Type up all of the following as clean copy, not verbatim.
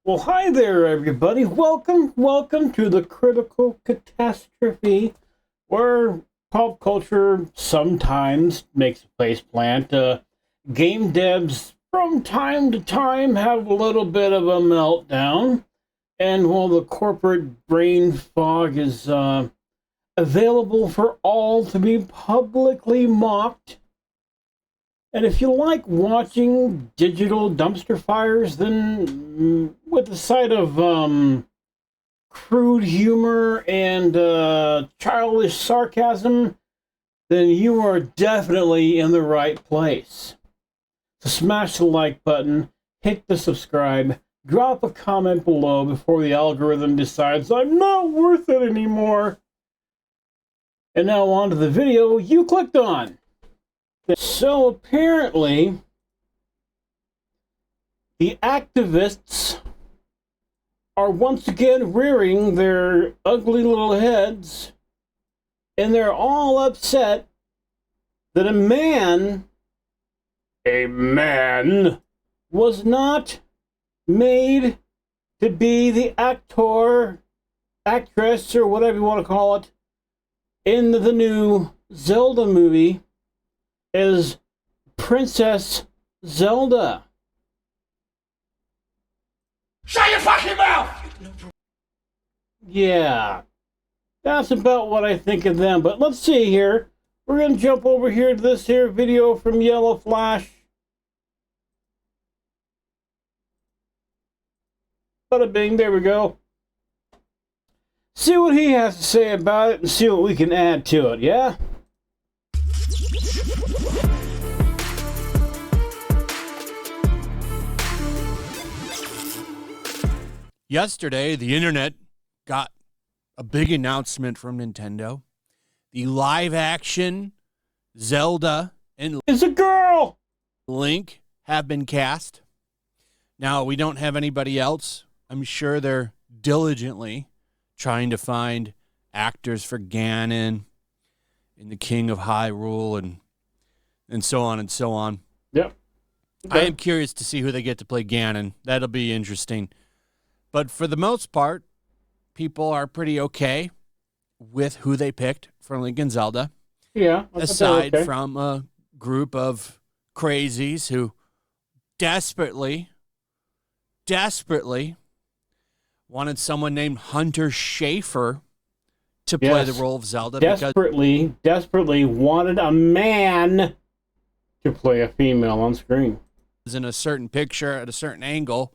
Well, hi there, everybody. Welcome to the Critical Catastrophe, where pop culture sometimes makes a faceplant. Game devs, from time to time, have a little bit of a meltdown, and while the corporate brain fog is available for all to be publicly mocked, and if you like watching digital dumpster fires, then with the sight of crude humor and childish sarcasm, then you are definitely in the right place. So smash the like button, hit the subscribe, drop a comment below before the algorithm decides I'm not worth it anymore. And now on to the video you clicked on. So apparently, the activists are once again rearing their ugly little heads, and they're all upset that a man was not made to be the actor, actress, or whatever you want to call it, in the new Zelda movie as Princess Zelda. Shut your fucking mouth! Yeah, that's about what I think of them. But let's see here. We're going to jump over here to this here video from Yellow Flash. Bada bing, there we go. See what he has to say about it and see what we can add to it, yeah? Yesterday, the internet got a big announcement from Nintendo. The live-action Zelda and It's a girl! Link have been cast. Now, we don't have anybody else. I'm sure they're diligently trying to find actors for Ganon and the King of Hyrule and so on and so on. Yep. Okay. I am curious to see who they get to play Ganon. That'll be interesting. But for the most part, people are pretty okay with who they picked for Link and Zelda. Yeah. Aside from a group of crazies who desperately wanted someone named Hunter Schafer to play the role of Zelda. Desperately wanted a man to play a female on screen. Because in a certain picture at a certain angle,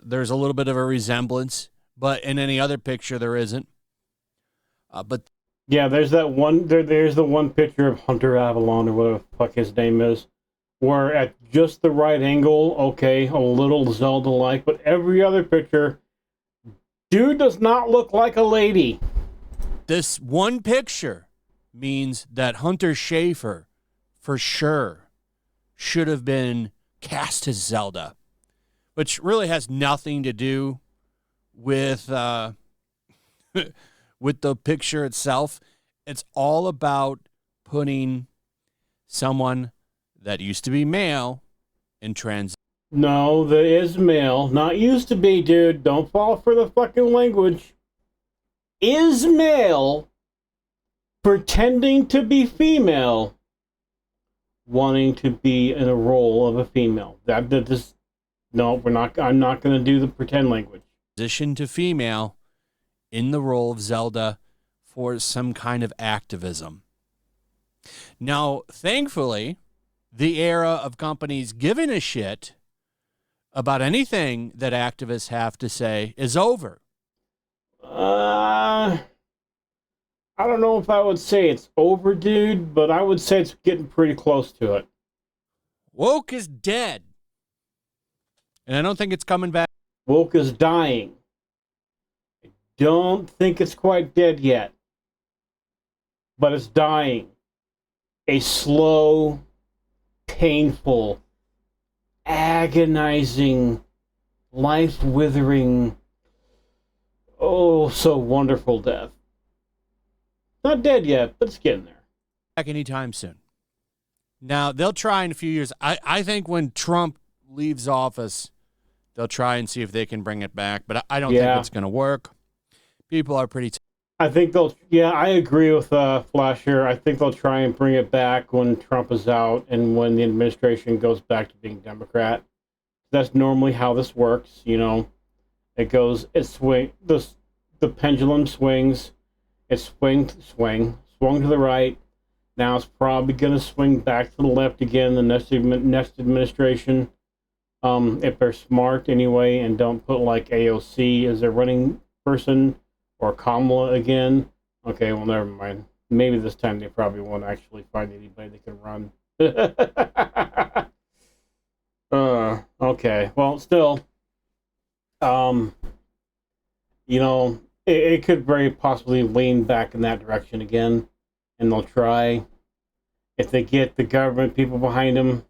there's a little bit of a resemblance, but in any other picture there isn't. But yeah, there's that one. There's the one picture of Hunter Avalon or whatever the fuck his name is, where at just the right angle, okay, a little Zelda-like, but every other picture, dude does not look like a lady. This one picture means that Hunter Schafer, for sure, should have been cast as Zelda, which really has nothing to do with with the picture itself. It's all about putting someone that used to be male in trans. No, that is male. Not used to be, dude. Don't fall for the fucking language. Is male pretending to be female, wanting to be in a role of a female. No, we're not. I'm not going to do the pretend language. Transition to female in the role of Zelda for some kind of activism. Now, thankfully, the era of companies giving a shit about anything that activists have to say is over. I don't know if I would say it's over, dude, but I would say it's getting pretty close to it. Woke is dead. And I don't think it's coming back. Woke is dying. I don't think it's quite dead yet, but it's dying. A slow, painful, agonizing, life-withering, oh, so wonderful death. Not dead yet, but it's getting there. Back anytime soon. Now, they'll try in a few years. I think when Trump leaves office, They'll try and see if they can bring it back, but I don't think it's going to work. People are pretty... I think they'll... Yeah, I agree with Flash here. I think they'll try and bring it back when Trump is out and when the administration goes back to being Democrat. That's normally how this works, you know. It goes... The pendulum swings. It swung to the right. Now it's probably going to swing back to the left again the next administration. If they're smart anyway and don't put like AOC as their running person or Kamala again. Okay, well, never mind. Maybe this time they probably won't actually find anybody that can run. Okay, well, still, you know, it could very possibly lean back in that direction again, and they'll try. If they get the government people behind them,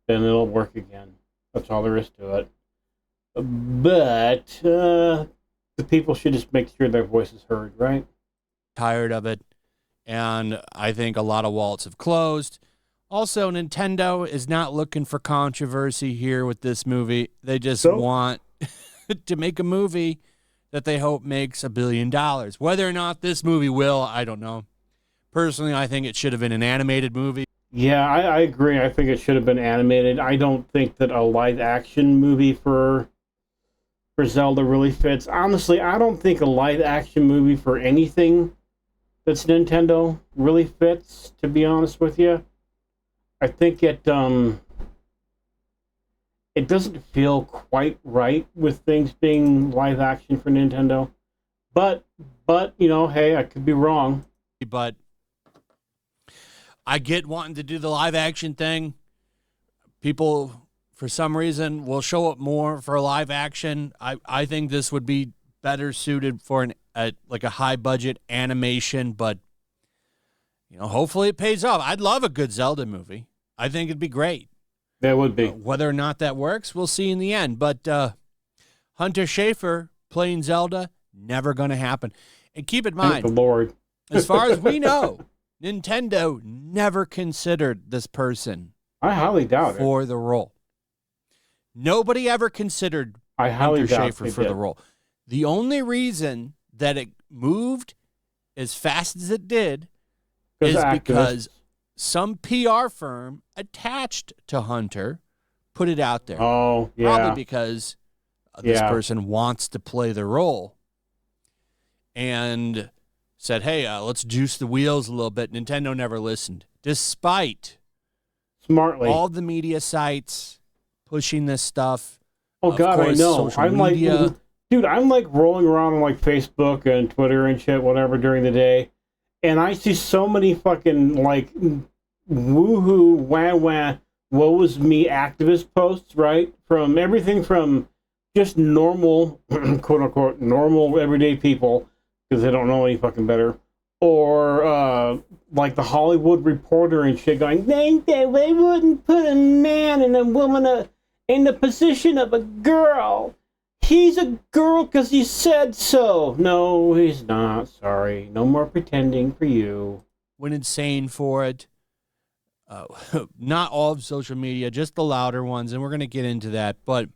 then it'll work again. That's all there is to it. But the people should just make sure their voice is heard, right? Tired of it, and I think a lot of wallets have closed. Also, Nintendo is not looking for controversy here with this movie. They just want to make a movie that they hope makes $1 billion. Whether or not this movie will, I don't know. Personally, I think it should have been an animated movie. Yeah, I agree. I think it should have been animated. I don't think that a live-action movie for Zelda really fits. Honestly, I don't think a live-action movie for anything that's Nintendo really fits, to be honest with you. I think it doesn't feel quite right with things being live-action for Nintendo. But you know, hey, I could be wrong. But I get wanting to do the live action thing. People, for some reason, will show up more for live action. I think this would be better suited for a high budget animation, but you know, hopefully it pays off. I'd love a good Zelda movie. I think it'd be great. That would be. Whether or not that works, we'll see in the end. But Hunter Schafer playing Zelda, never going to happen. And keep in mind, thank the Lord. as far as we know, Nintendo never considered this person. I highly doubt for the role. Nobody ever considered Hunter Schafer for the role. The only reason that it moved as fast as it did is because some PR firm attached to Hunter put it out there. Oh, yeah. Probably because this person wants to play the role. And said, hey, let's juice the wheels a little bit. Nintendo never listened, despite smartly all the media sites pushing this stuff. Oh, God, I know. I'm media. I'm like rolling around on like Facebook and Twitter and shit, whatever, during the day. And I see so many fucking like woohoo, wah, woe is me activist posts, right? From everything from just normal, quote unquote, normal everyday people, because they don't know any fucking better, or like the Hollywood Reporter and shit going, they wouldn't put a man and a woman in the position of a girl. He's a girl because he said so. No, he's not. Sorry. No more pretending for you. Went insane for it. Not all of social media, just the louder ones, and we're going to get into that. But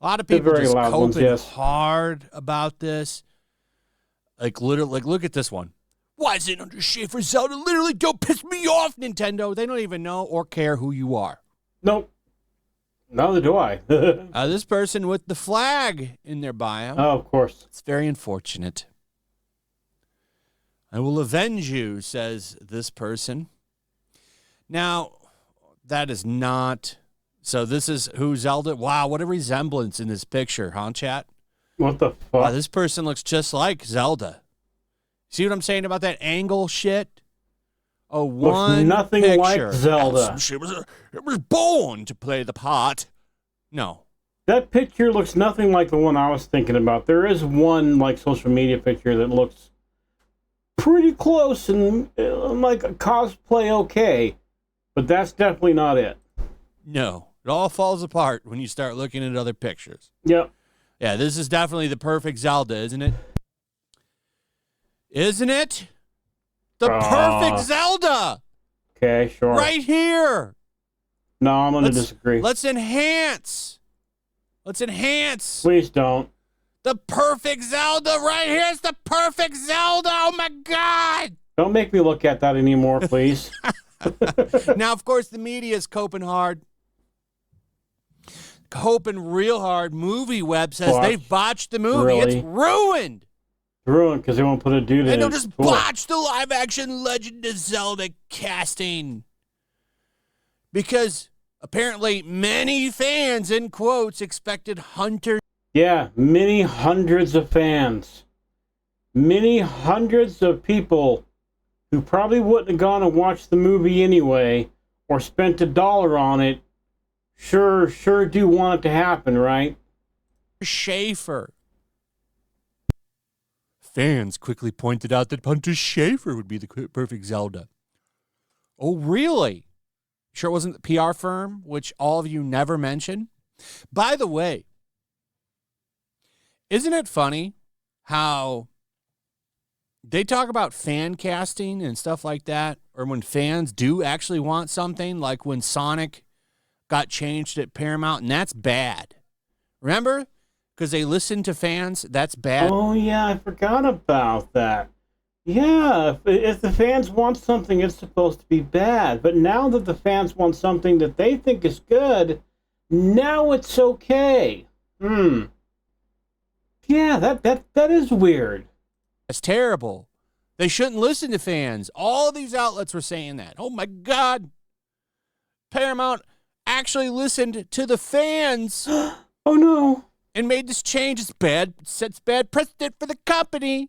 a lot of people just coping hard about this. Like, literally, look at this one. Why is it Hunter Schafer Zelda? Literally, don't piss me off, Nintendo. They don't even know or care who you are. Nope. Neither do I. This person with the flag in their bio. Oh, of course. It's very unfortunate. I will avenge you, says this person. Now, that is not... So this is who Zelda... Wow, what a resemblance in this picture, huh, chat? What the fuck? Wow, this person looks just like Zelda. See what I'm saying about that angle shit? Oh, one nothing picture. like Zelda. It was born to play the part. No. That picture looks nothing like the one I was thinking about. There is one like social media picture that looks pretty close and like a cosplay okay, but that's definitely not it. No, it all falls apart when you start looking at other pictures. Yep. Yeah, this is definitely the perfect Zelda, isn't it? Isn't it? The perfect Zelda! Okay, sure. Right here! No, I'm going to disagree. Let's enhance Let's enhance Please don't. the perfect Zelda right here. It's the perfect Zelda. Oh, my God. Don't make me look at that anymore, please. Now, of course, the media is coping hard. Coping real hard. Movie Web says they've botched the movie. Really? It's ruined. Ruined because they won't put a dude in And they'll it. just botch the live-action Legend of Zelda casting. Because apparently many fans, in quotes, expected Hunter. Yeah, many hundreds of fans. Many hundreds of people who probably wouldn't have gone and watched the movie anyway or spent $1 on it sure do want it to happen, right? Schaefer. Fans quickly pointed out that Hunter Schaefer would be the perfect Zelda. Oh, really? Sure it wasn't the PR firm, which all of you never mention? By the way, isn't it funny how they talk about fan casting and stuff like that, or when fans do actually want something, like when Sonic got changed at Paramount, and that's bad. Remember? Because they listened to fans, that's bad. Oh, yeah, I forgot about that. Yeah, if the fans want something, it's supposed to be bad. But now that the fans want something that they think is good, now it's okay. Yeah, that is weird. That's terrible. They shouldn't listen to fans. All of these outlets were saying that. Oh, my God. Paramount actually listened to the fans. Oh, no. And made this change. It's bad. It sets bad precedent for the company.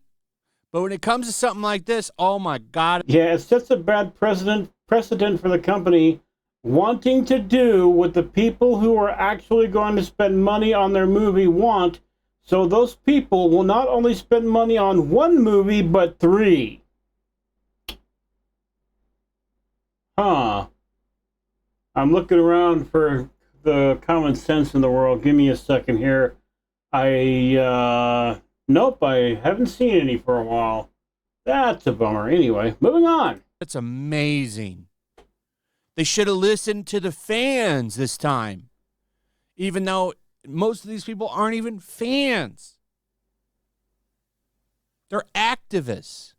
But when it comes to something like this, oh my God. Yeah, it sets a bad precedent for the company wanting to do what the people who are actually going to spend money on their movie want. So those people will not only spend money on one movie, but 3. Huh. I'm looking around for the common sense in the world. Give me a second here. Nope, I haven't seen any for a while. That's a bummer. Anyway, moving on. That's amazing. They should have listened to the fans this time. Even though most of these people aren't even fans. They're activists.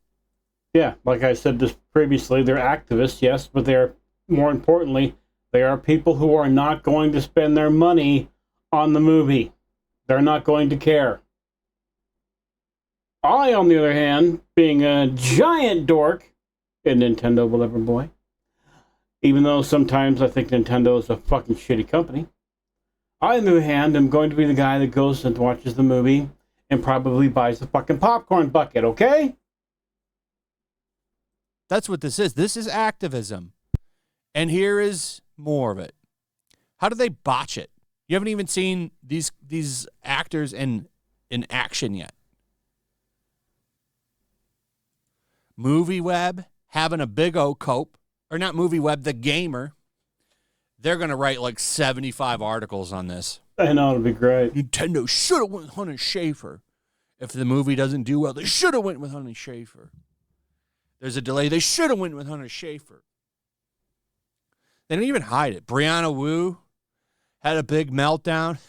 Yeah, like I said this previously, they're activists, yes, but they're, more importantly, they are people who are not going to spend their money on the movie. They're not going to care. I, on the other hand, being a giant dork in Nintendo Whatever Boy, even though sometimes I think Nintendo is a fucking shitty company, I, on the other hand, am going to be the guy that goes and watches the movie and probably buys the fucking popcorn bucket, okay? That's what this is. This is activism. And here is more of it. How do they botch it? You haven't even seen these actors in action yet. Movie Web having a big O cope, or not Movie Web, the gamer. They're going to write like 75 articles on this. I know, it'll be great. Nintendo should have went with Hunter Schaefer. If the movie doesn't do well, they should have went with Hunter Schaefer. There's a delay. They should have went with Hunter Schaefer. They didn't even hide it. Brianna Wu had a big meltdown.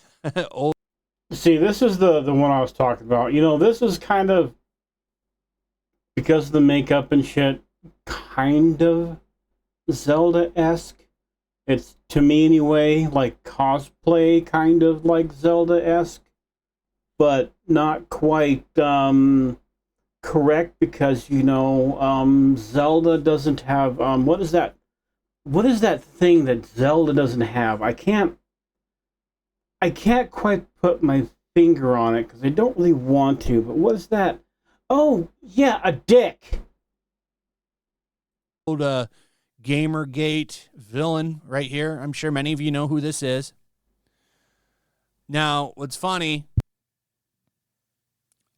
See, this is the one I was talking about. You know, this is kind of, because of the makeup and shit, kind of Zelda-esque. It's, to me anyway, like cosplay, kind of like Zelda-esque, but not quite correct, because, you know, Zelda doesn't have, what is that? What is that thing that Zelda doesn't have? I can't quite put my finger on it because I don't really want to, but what is that? Oh, yeah, a dick. Old Gamergate villain right here. I'm sure many of you know who this is. Now, what's funny,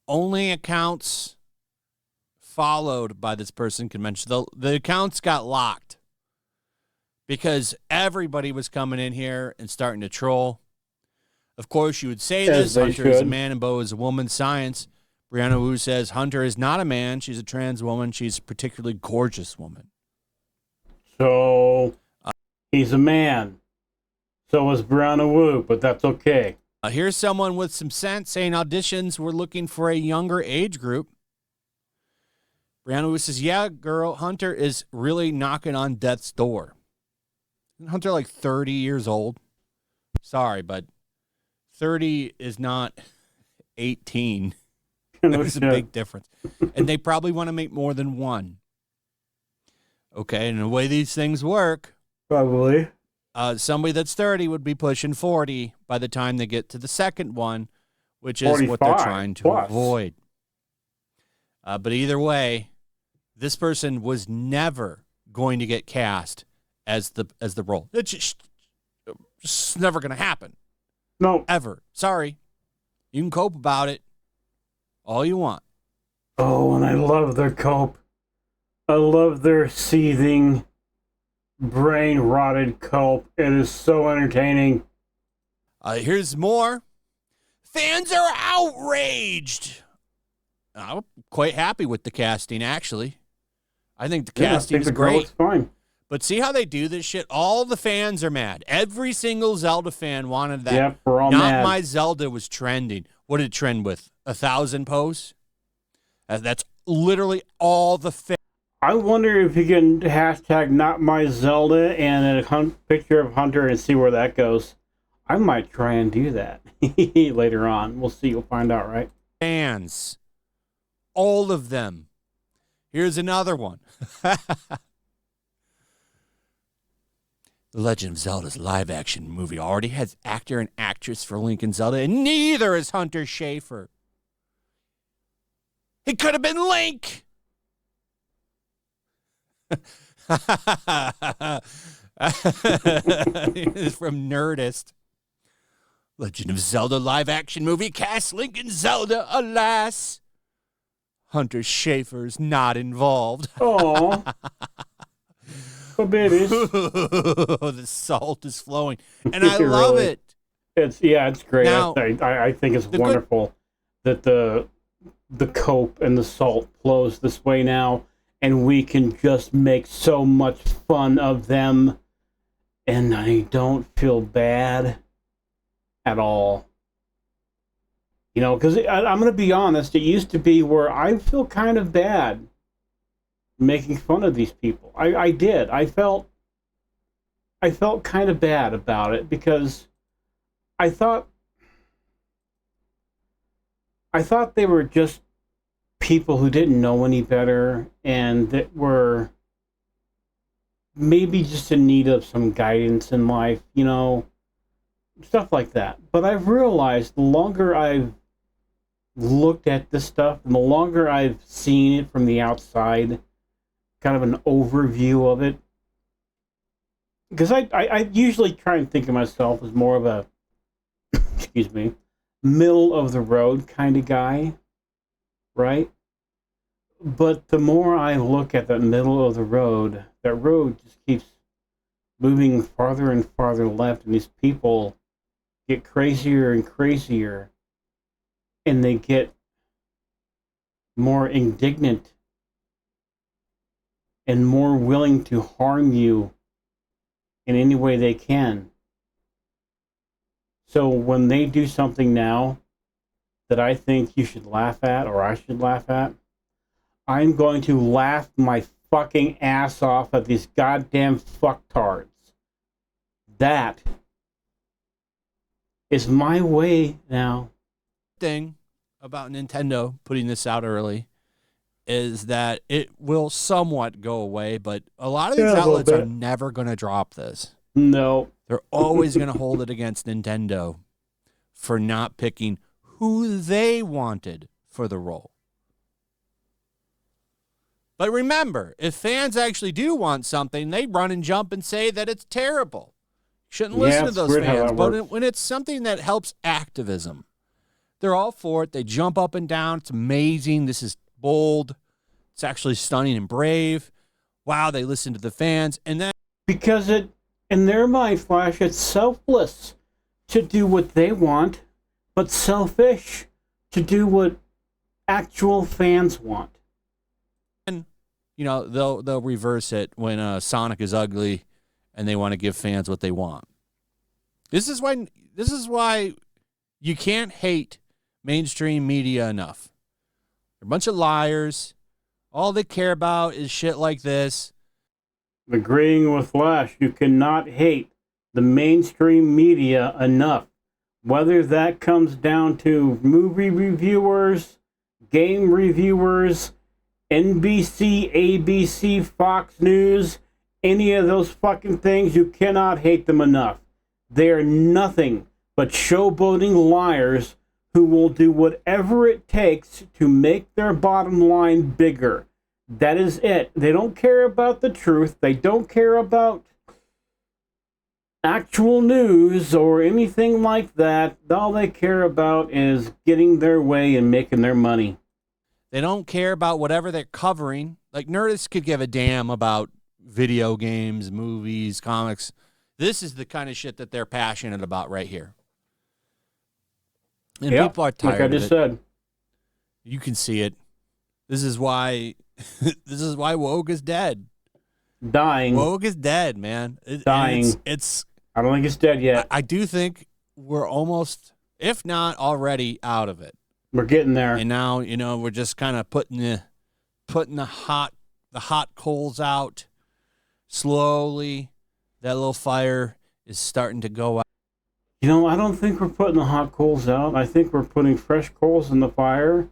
only accounts followed by this person can mention. The accounts got locked because everybody was coming in here and starting to troll. Of course, you would say this, Hunter is a man and Bo is a woman. Science. Brianna Wu says Hunter is not a man. She's a trans woman. She's a particularly gorgeous woman. So, he's a man. So is Brianna Wu, but that's okay. Here's someone with some sense saying auditions were looking for a younger age group. Brianna says, yeah, girl, Hunter is really knocking on death's door. Isn't Hunter like 30 years old? Sorry, but 30 is not 18. There's a big difference. And they probably want to make more than one. Okay, and the way these things work, Probably. somebody that's 30 would be pushing 40 by the time they get to the second one, which is what they're trying to avoid. But either way, this person was never going to get cast as the role. It's just never going to happen. No. Ever. Sorry. You can cope about it all you want. Oh, and I love their cope. I love their seething, brain-rotted cope. It is so entertaining. Here's more. Fans are outraged. I'm quite happy with the casting, actually. I think the casting is great. It's fine. But see how they do this shit? All the fans are mad. Every single Zelda fan wanted that. Yep, we're all Not mad. My Zelda was trending. What did it trend with? 1,000 posts? That's literally all the fans. I wonder if you can hashtag not my Zelda and a picture of Hunter and see where that goes. I might try and do that later on. We'll see. We'll find out, right? Fans. All of them. Here's another one. The Legend of Zelda's live-action movie already has actor and actress for Link and Zelda, and neither is Hunter Schafer. It could have been Link! It's from Nerdist. Legend of Zelda live-action movie cast Link and Zelda, alas. Hunter Schafer's not involved. Oh. Oh, babies. The salt is flowing. And I love Really? it. It's great. Now, I think it's wonderful that the cope and the salt flows this way now, and we can just make so much fun of them, and I don't feel bad at all. You know, because I'm going to be honest, it used to be where I feel kind of bad making fun of these people. I did. I felt kind of bad about it because I thought they were just people who didn't know any better and that were maybe just in need of some guidance in life, you know, stuff like that. But I've realized the longer I've looked at this stuff and the longer I've seen it from the outside, kind of an overview of it, because I usually try and think of myself as more of a excuse me, middle of the road kind of guy, right? But the more I look at that middle of the road, that road just keeps moving farther and farther left, and these people get crazier and crazier, and they get more indignant and more willing to harm you in any way they can. So when they do something now that I think you should laugh at, or I should laugh at, I'm going to laugh my fucking ass off at these goddamn fucktards. That is my way now. Thing about Nintendo putting this out early is that it will somewhat go away, but a lot of these outlets are never going to drop this. No. They're always going to hold it against Nintendo for not picking who they wanted for the role. But remember, if fans actually do want something, they run and jump and say that it's terrible. You shouldn't listen to those fans. But when it's something that helps activism, they're all for it. They jump up and down. It's amazing. This is bold. It's actually stunning and brave. Wow, they listen to the fans. And then because it, in their mind, Flash, it's selfless to do what they want, but selfish to do what actual fans want. And, you know, they'll reverse it when Sonic is ugly and they want to give fans what they want. This is why You can't hate mainstream media enough. They're a bunch of liars. All they care about is shit like this. Agreeing with Flash, you cannot hate the mainstream media enough. Whether that comes down to movie reviewers, game reviewers, NBC, ABC, Fox News, any of those fucking things, you cannot hate them enough. They are nothing but showboating liars who will do whatever it takes to make their bottom line bigger. That is it. They don't care about the truth. They don't care about actual news or anything like that. All they care about is getting their way and making their money. They don't care about whatever they're covering. Like, Nerdist could give a damn about video games, movies, comics. This is the kind of shit that they're passionate about right here. And yep, people are tired like I just said. You can see it. This is why woke is dead. Dying. Woke is dead, man. Dying. It's I don't think it's dead yet. I do think we're almost, if not already, out of it. We're getting there. And now, we're just kind of putting the hot coals out slowly. That little fire is starting to go out. I don't think we're putting the hot coals out. I think we're putting fresh coals in the fire,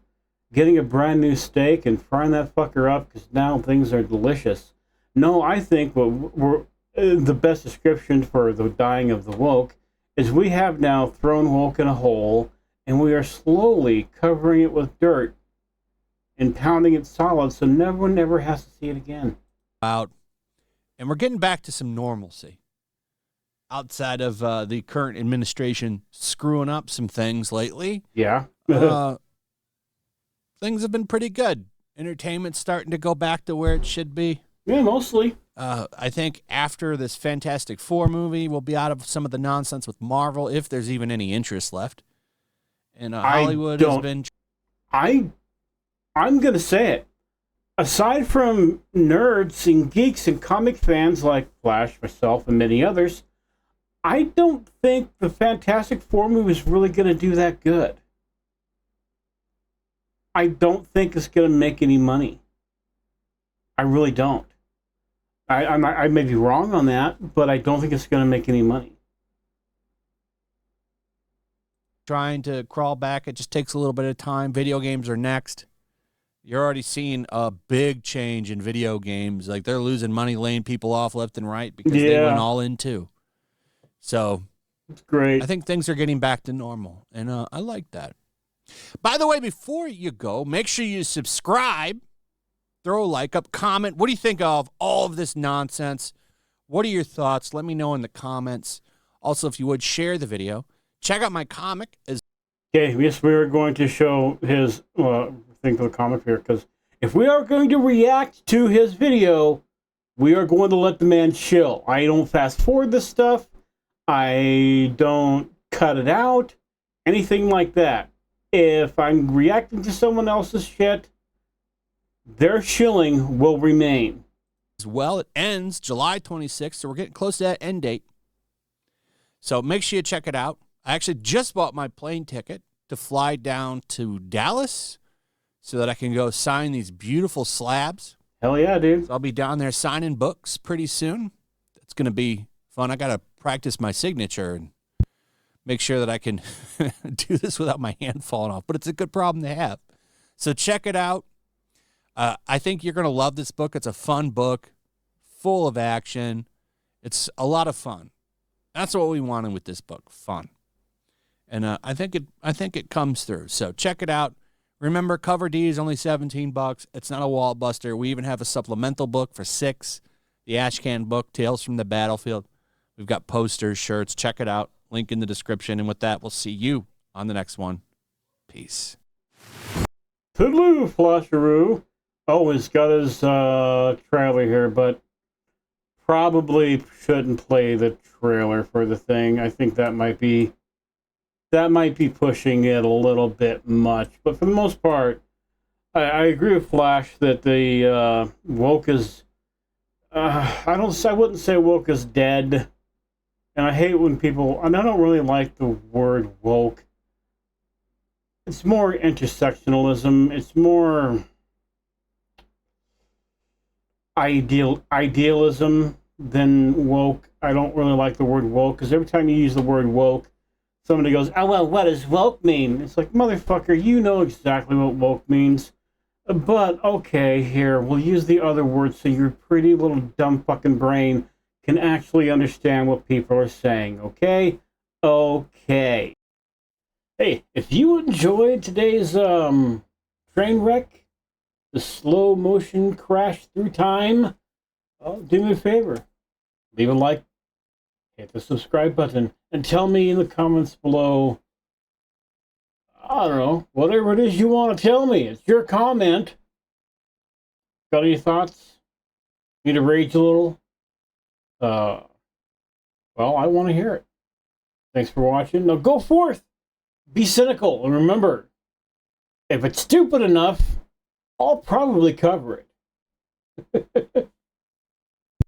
getting a brand new steak and frying that fucker up because now things are delicious. No, I think the best description for the dying of the woke is we have now thrown woke in a hole and we are slowly covering it with dirt and pounding it solid so no one ever has to see it again. Out. And we're getting back to some normalcy. Outside of the current administration screwing up some things lately. Yeah. Things have been pretty good. Entertainment's starting to go back to where it should be. Yeah, mostly. I think after this Fantastic Four movie, we'll be out of some of the nonsense with Marvel, if there's even any interest left. And Hollywood has been... I'm going to say it. Aside from nerds and geeks and comic fans like Flash, myself, and many others, I don't think the Fantastic Four movie is really going to do that good. I don't think it's going to make any money. I really don't. I may be wrong on that, but I don't think it's going to make any money. Trying to crawl back. It just takes a little bit of time. Video games are next. You're already seeing a big change in video games. Like, they're losing money laying people off left and right because they went all in too. So it's great. I think things are getting back to normal, and I like that. By the way, before you go, make sure you subscribe, throw a like up, comment. What do you think of all of this nonsense? What are your thoughts? Let me know in the comments. Also, if you would, share the video. Check out my comic. Okay, yes, we are going to show his thing for the comic here, because if we are going to react to his video, we are going to let the man chill. I don't fast forward this stuff. I don't cut it out, anything like that. If I'm reacting to someone else's shit, their shilling will remain. Well, it ends July 26th, so we're getting close to that end date. So make sure you check it out. I actually just bought my plane ticket to fly down to Dallas so that I can go sign these beautiful slabs. Hell yeah, dude. So I'll be down there signing books pretty soon. It's going to be fun. I got to practice my signature and make sure that I can do this without my hand falling off. But it's a good problem to have. So check it out. I think you're going to love this book. It's a fun book, full of action. It's a lot of fun. That's what we wanted with this book, fun. And I think it comes through. So check it out. Remember, cover D is only $17. It's not a wall buster. We even have a supplemental book for $6. The Ashcan book, Tales from the Battlefield. We've got posters, shirts. Check it out. Link in the description. And with that, we'll see you on the next one. Peace. Toodaloo, Flasharoo. Oh, he's got his trailer here, but probably shouldn't play the trailer for the thing. I think that might be pushing it a little bit much. But for the most part, I agree with Flash that the woke is... I wouldn't say woke is dead. And I hate when people... And I don't really like the word woke. it's more intersectionalism. It's more idealism than woke. I don't really like the word woke because every time you use the word woke, somebody goes, "Oh well, what does woke mean?" It's like, motherfucker, you know exactly what woke means. But okay, here we'll use the other word so your pretty little dumb fucking brain can actually understand what people are saying. Okay, okay. Hey, if you enjoyed today's train wreck, the slow motion crash through time, do me a favor. Leave a like, hit the subscribe button, and tell me in the comments below, I don't know, whatever it is you want to tell me. It's your comment. Got any thoughts? Need to rage a little? Well, I want to hear it. Thanks for watching. Now go forth. Be cynical. And remember, if it's stupid enough, I'll probably cover it.